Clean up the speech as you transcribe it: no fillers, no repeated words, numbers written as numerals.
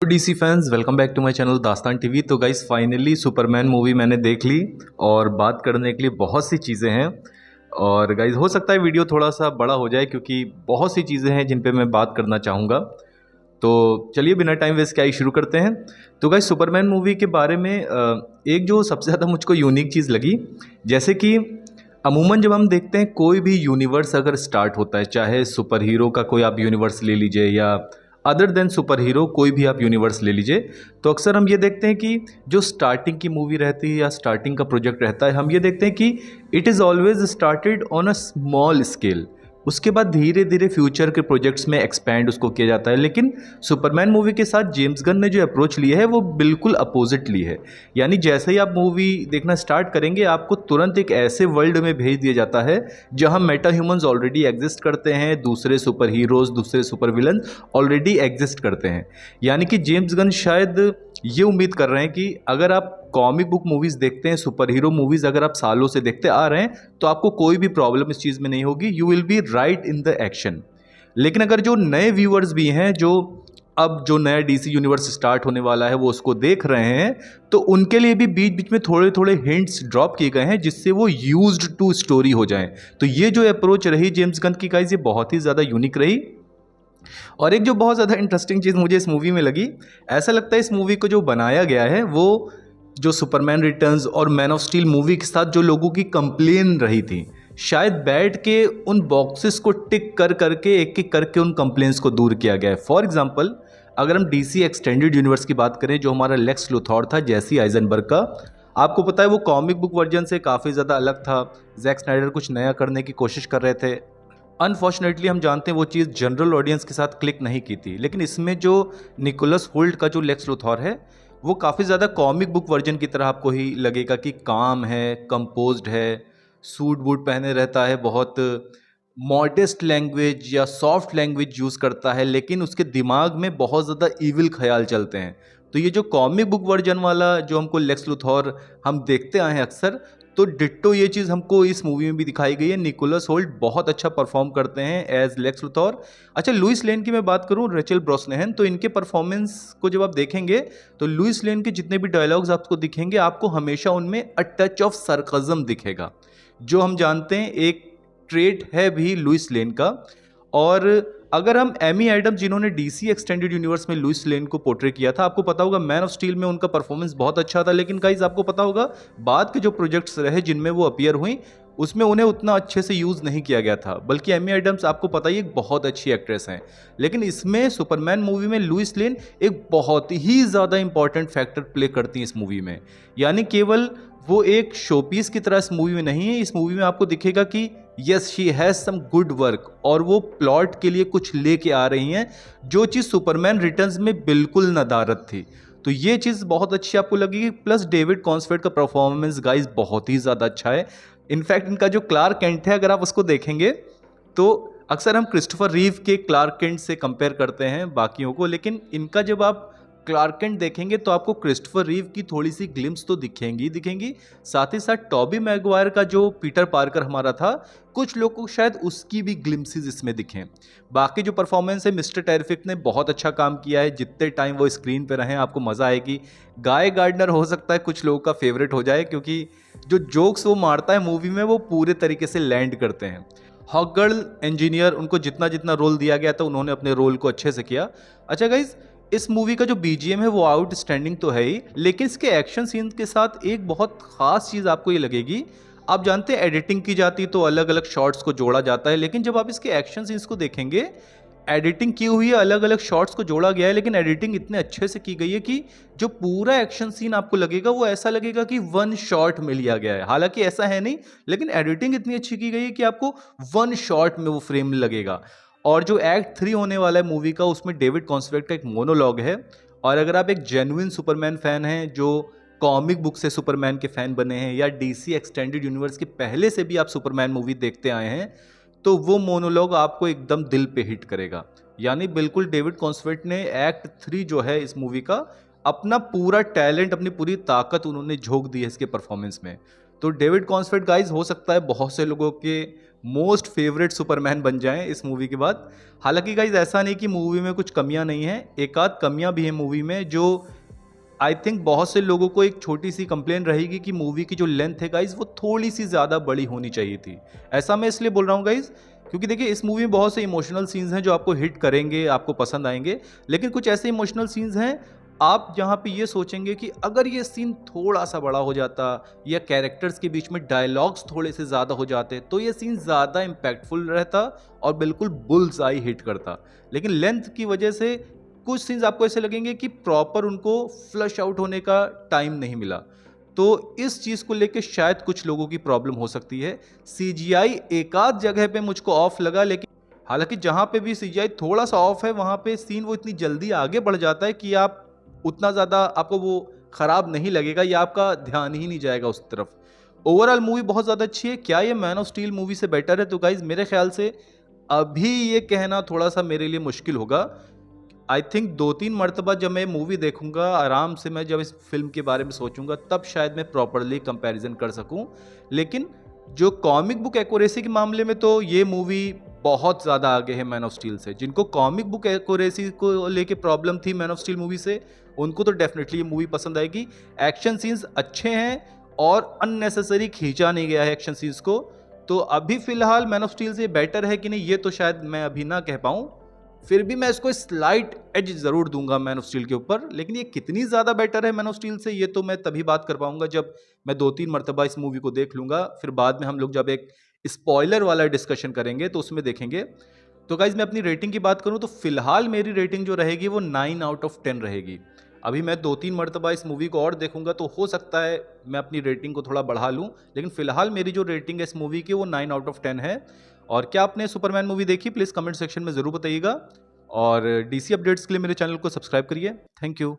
DC fans welcome back to my channel Dastaan TV. तो guys finally Superman movie मैंने देख ली और बात करने के लिए बहुत सी चीज़ें हैं। और गाइस हो सकता है वीडियो थोड़ा सा बड़ा हो जाए क्योंकि बहुत सी चीज़ें हैं जिन पे मैं बात करना चाहूँगा। तो चलिए बिना टाइम वेस्ट किए शुरू करते हैं। तो गाइस सुपरमैन मूवी के बारे में एक जो सबसे ज़्यादा मुझको यूनिक चीज़ लगी, जैसे कि अमूमन जब हम देखते हैं कोई भी यूनिवर्स अगर स्टार्ट होता है, चाहे सुपर हीरो का कोई आप यूनिवर्स ले लीजिए या अदर देन सुपर हीरो कोई भी आप यूनिवर्स ले लीजिए, तो अक्सर हम ये देखते हैं कि जो स्टार्टिंग की मूवी रहती है या स्टार्टिंग का प्रोजेक्ट रहता है, हम ये देखते हैं कि it is always started on a small scale. उसके बाद धीरे धीरे फ्यूचर के प्रोजेक्ट्स में एक्सपैंड उसको किया जाता है। लेकिन सुपरमैन मूवी के साथ जेम्स गन ने जो अप्रोच ली है वो बिल्कुल अपोजिट ली है। यानी जैसे ही आप मूवी देखना स्टार्ट करेंगे, आपको तुरंत एक ऐसे वर्ल्ड में भेज दिया जाता है जहां मेटा ह्यूमंस ऑलरेडी एग्जिस्ट करते हैं, दूसरे सुपर हीरोज, दूसरे सुपर विलन ऑलरेडी एग्जिस्ट करते हैं। यानी कि जेम्स गन शायद ये उम्मीद कर रहे हैं कि अगर आप कॉमिक बुक मूवीज़ देखते हैं, सुपर हीरो मूवीज़ अगर आप सालों से देखते आ रहे हैं, तो आपको कोई भी प्रॉब्लम इस चीज़ में नहीं होगी। You will be right in the action. लेकिन अगर जो नए व्यूअर्स भी हैं, जो अब जो नया डीसी यूनिवर्स स्टार्ट होने वाला है वो उसको देख रहे हैं, तो उनके लिए भी बीच बीच में थोड़े थोड़े हिंट्स ड्रॉप किए गए हैं जिससे वो यूज्ड टू स्टोरी हो जाएं। तो ये जो अप्रोच रही जेम्स गन की गाइस, ये बहुत ही ज़्यादा यूनिक रही। और एक जो बहुत ज़्यादा इंटरेस्टिंग चीज़ मुझे इस मूवी में लगी, ऐसा लगता है इस मूवी को जो बनाया गया है वो जो सुपरमैन रिटर्न्स और मैन ऑफ स्टील मूवी के साथ जो लोगों की कंप्लेन रही थी, शायद बैठ के उन बॉक्सेस को टिक कर करके एक एक करके उन कंप्लेंट्स को दूर किया गया है। फॉर एग्जांपल, अगर हम डीसी एक्सटेंडेड यूनिवर्स की बात करें, जो हमारा लेक्स लुथॉर था जेसी आइजनबर्ग का, आपको पता है वो कॉमिक बुक वर्जन से काफ़ी ज़्यादा अलग था। जैक स्नाइडर कुछ नया करने की कोशिश कर रहे थे। अनफॉर्चुनेटली हम जानते हैं वो चीज़ जनरल ऑडियंस के साथ क्लिक नहीं की थी। लेकिन इसमें जो निकोलस होल्ट का जो लेक्स लुथॉर है, वो काफ़ी ज़्यादा कॉमिक बुक वर्जन की तरह आपको ही लगेगा कि काम है, कंपोज्ड है, सूट बूट पहने रहता है, बहुत मॉडेस्ट लैंग्वेज या सॉफ्ट लैंग्वेज यूज़ करता है, लेकिन उसके दिमाग में बहुत ज़्यादा ईविल ख्याल चलते हैं। तो ये जो कॉमिक बुक वर्जन वाला जो हमको लेक्स लुथॉर हम देखते आए हैं अक्सर, तो डिट्टो ये चीज़ हमको इस मूवी में भी दिखाई गई है। निकोलस होल्ट बहुत अच्छा परफॉर्म करते हैं एज लेक्स लुथॉर। अच्छा, लुइस लेन की मैं बात करूं, रेचल ब्रोसनहन, तो इनके परफॉर्मेंस को जब आप देखेंगे तो लुइस लेन के जितने भी डायलॉग्स आपको दिखेंगे, आपको हमेशा उनमें अ टच ऑफ सरकज़म दिखेगा, जो हम जानते हैं एक ट्रेट है भी लुइस लेन का। और अगर हम एमी एडम्स, जिन्होंने डीसी एक्सटेंडेड यूनिवर्स में लुइस लेन को पोर्ट्रे किया था, आपको पता होगा मैन ऑफ स्टील में उनका परफॉर्मेंस बहुत अच्छा था। लेकिन गाइज आपको पता होगा बाद के जो प्रोजेक्ट्स रहे जिनमें वो अपीयर हुई, उसमें उन्हें उतना अच्छे से यूज़ नहीं किया गया था। बल्कि एमी एडम्स आपको पता ही एक बहुत अच्छी एक्ट्रेस हैं, लेकिन इसमें सुपरमैन मूवी में लुइस लेन एक बहुत ही ज़्यादा इंपॉर्टेंट फैक्टर प्ले करती हैं इस मूवी में। यानी केवल वो एक शोपीस की तरह इस मूवी में नहीं है। इस मूवी में आपको दिखेगा कि yes she has some good work, और वो प्लॉट के लिए कुछ लेके आ रही हैं, जो चीज़ सुपरमैन रिटर्न्स में बिल्कुल नदारत थी। तो ये चीज़ बहुत अच्छी आपको लगेगी। प्लस डेविड कॉन्सवेट का परफॉर्मेंस गाइज बहुत ही ज़्यादा अच्छा है। इनफैक्ट इनका जो क्लार्क केंट है, अगर आप उसको देखेंगे तो अक्सर हम क्रिस्टोफर रीव के क्लार्क केंट से कंपेयर करते हैं बाकियों को, लेकिन इनका जब आप क्लार्क केंट देखेंगे तो आपको क्रिस्टोफर रीव की थोड़ी सी ग्लिम्स तो दिखेंगी ही दिखेंगी। साथ ही साथ टॉबी मैगवायर का जो पीटर पार्कर हमारा था, कुछ लोगों को शायद उसकी भी ग्लिम्सेस इसमें दिखें। बाकी जो परफॉर्मेंस है, मिस्टर टेरिफिक ने बहुत अच्छा काम किया है। जितने टाइम वो स्क्रीन पे रहें आपको मज़ा आएगी। गाय गार्डनर हो सकता है कुछ लोगों का फेवरेट हो जाए, क्योंकि जो जोक्स वो मारता है मूवी में वो पूरे तरीके से लैंड करते हैं। हॉकगर्ल इंजीनियर, उनको जितना जितना रोल दिया गया था उन्होंने अपने रोल को अच्छे से किया। अच्छा गाइज, इस मूवी का जो बीजीएम है वो आउटस्टैंडिंग तो है ही, लेकिन इसके एक्शन सीन के साथ एक बहुत खास चीज़ आपको ये लगेगी। आप जानते हैं एडिटिंग की जाती तो अलग अलग शॉट्स को जोड़ा जाता है, लेकिन जब आप इसके एक्शन सीन्स को देखेंगे, एडिटिंग की हुई है, अलग अलग शॉट्स को जोड़ा गया है, लेकिन एडिटिंग इतने अच्छे से की गई है कि जो पूरा एक्शन सीन आपको लगेगा वो ऐसा लगेगा कि वन शॉट में लिया गया है। हालांकि ऐसा है नहीं, लेकिन एडिटिंग इतनी अच्छी की गई है कि आपको वन शॉट में वो फ्रेम लगेगा। और जो एक्ट 3 होने वाला है मूवी का, उसमें डेविड कॉन्सवेट का एक मोनोलॉग है। और अगर आप एक जेन्युइन सुपरमैन फैन हैं, जो कॉमिक बुक से सुपरमैन के फैन बने हैं, या डीसी एक्सटेंडेड यूनिवर्स के पहले से भी आप सुपरमैन मूवी देखते आए हैं, तो वो मोनोलॉग आपको एकदम दिल पे हिट करेगा। यानी बिल्कुल डेविड कॉन्सवेट ने एक्ट 3 जो है इस मूवी का, अपना पूरा टैलेंट, अपनी पूरी ताकत उन्होंने झोंक दी है इसके परफॉर्मेंस में। तो डेविड कॉन्सवर्थ गाइज हो सकता है बहुत से लोगों के मोस्ट फेवरेट सुपरमैन बन जाएं इस मूवी के बाद। हालांकि गाइज ऐसा नहीं कि मूवी में कुछ कमियां नहीं है, एक आध कमियां भी हैं मूवी में जो आई थिंक बहुत से लोगों को एक छोटी सी कंप्लेन रहेगी कि मूवी की जो लेंथ है गाइज वो थोड़ी सी ज़्यादा बड़ी होनी चाहिए थी। ऐसा मैं इसलिए बोल रहा हूँ गाइज क्योंकि देखिए इस मूवी में बहुत से इमोशनल सीन्स हैं जो आपको हिट करेंगे, आपको पसंद आएंगे, लेकिन कुछ ऐसे इमोशनल सीन्स हैं आप जहाँ पे ये सोचेंगे कि अगर ये सीन थोड़ा सा बड़ा हो जाता या कैरेक्टर्स के बीच में डायलॉग्स थोड़े से ज़्यादा हो जाते तो ये सीन ज़्यादा इम्पैक्टफुल रहता और बिल्कुल बुल्स आई हिट करता। लेकिन लेंथ की वजह से कुछ सीन्स आपको ऐसे लगेंगे कि प्रॉपर उनको फ्लश आउट होने का टाइम नहीं मिला। तो इस चीज़ को लेके शायद कुछ लोगों की प्रॉब्लम हो सकती है। सीजीआई एक आध जगह पे मुझको ऑफ लगा, लेकिन हालांकि जहाँ पे भी सीजीआई थोड़ा सा ऑफ है वहाँ पे सीन वो इतनी जल्दी आगे बढ़ जाता है कि आप उतना ज़्यादा आपको वो ख़राब नहीं लगेगा या आपका ध्यान ही नहीं जाएगा उस तरफ। ओवरऑल मूवी बहुत ज़्यादा अच्छी है। क्या ये मैन ऑफ स्टील मूवी से बेटर है? तो गाइज मेरे ख्याल से अभी ये कहना थोड़ा सा मेरे लिए मुश्किल होगा। आई थिंक 2-3 मरतबा जब मैं मूवी देखूंगा आराम से, मैं जब इस फिल्म के बारे में सोचूंगा तब शायद मैं प्रॉपरली कंपैरिजन कर सकूं। लेकिन जो कॉमिक बुक एक्यूरेसी के मामले में तो ये मूवी बहुत ज़्यादा आगे है मैन ऑफ स्टील से। जिनको कॉमिक बुक एक्यूरेसी को लेके प्रॉब्लम थी मैन ऑफ स्टील मूवी से, उनको तो डेफिनेटली ये मूवी पसंद आएगी। एक्शन सीन्स अच्छे हैं और अननेसेसरी खींचा नहीं गया है एक्शन सीन्स को। तो अभी फिलहाल मैन ऑफ स्टील से बेटर है कि नहीं ये तो शायद मैं अभी ना कह पाऊँ, फिर भी मैं इसको स्लाइट एज जरूर दूंगा मैन ऑफ स्टील के ऊपर। लेकिन ये कितनी ज्यादा बेटर है मैन ऑफ स्टील से ये तो मैं तभी बात कर पाऊंगा जब मैं 2-3 मरतबा इस मूवी को देख लूंगा। फिर बाद में हम लोग जब एक स्पॉइलर वाला डिस्कशन करेंगे तो उसमें देखेंगे। तो गाइज मैं अपनी रेटिंग की बात करूं तो फिलहाल मेरी रेटिंग जो रहेगी वो 9 आउट ऑफ 10 रहेगी। अभी मैं 2-3 मरतबा इस मूवी को और देखूंगा तो हो सकता है मैं अपनी रेटिंग को थोड़ा बढ़ा लूं, लेकिन फिलहाल मेरी जो रेटिंग है इस मूवी की वो 9 आउट ऑफ 10 है। और क्या आपने सुपरमैन मूवी देखी? प्लीज़ कमेंट सेक्शन में ज़रूर बताइएगा। और डीसी अपडेट्स के लिए मेरे चैनल को सब्सक्राइब करिए। Thank you.